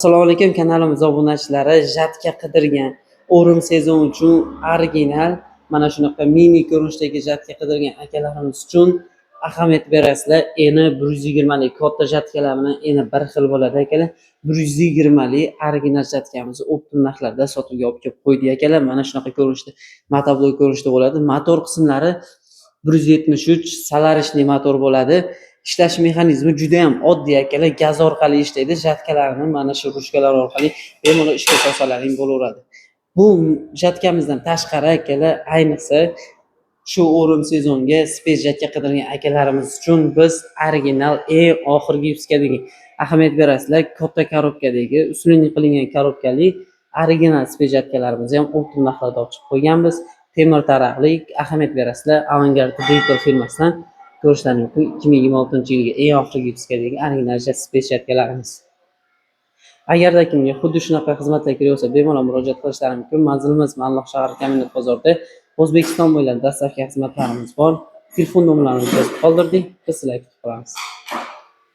Assalomu alaykum, kanalimiz obunachilari. Jatka qidirgan o'rim sezon uchun original mana shunaqa mini ko'rinishdagi jatka qidirgan akalarimiz uchun ahamiyat berasizlar. Eni 120 lik katta jatkalar bilan eni bir xil bo'ladi akalar. 120 lik original jatkamizni optim narxlarda sotuvga olib kelib qo'ydik akalar. Mana shunaqa ko'rinishda, motoblok ko'rinishda bo'ladi. Motor qismlari 173 Solarishli motor bo'ladi. Ishlash mexanizmi juda ham oddiy akalar, gaz orqali ishlaydi. Jatkalarni mana shu ruchkalar orqali bemalol ishga solsalaring bo'laveradi. Bu jatkamizdan tashqari akalar, ayniqsa shu o'rim sezonga space jatka qidirgan akalarimiz uchun biz original eng oxirgi yupskadagi ahamiyat berasizlar. Katta korobkadagi, usluning qilingan korobkali original space jatkalarimizni ham optim narxlarda olib chiqib qo'yganmiz. Temir taraqli ahamiyat berasizlar. Avangard Digital firmasidan ko'rishlaring mumkin. 2026-yilga eng oxirgi yupskadagi original space jatkalarimiz. Agarda kimga xuddi shunaqa xizmatlar kerak bo'lsa, bemalol murojaat qilishlari mumkin. Manzilimiz Ma'lloh shahar Kombinat bozorida. O'zbekiston bo'ylab dastlabki xizmatlarimiz bor. Telefon nomerlarini yozib qoldirdik. Biz sizlarga kutib qolamiz.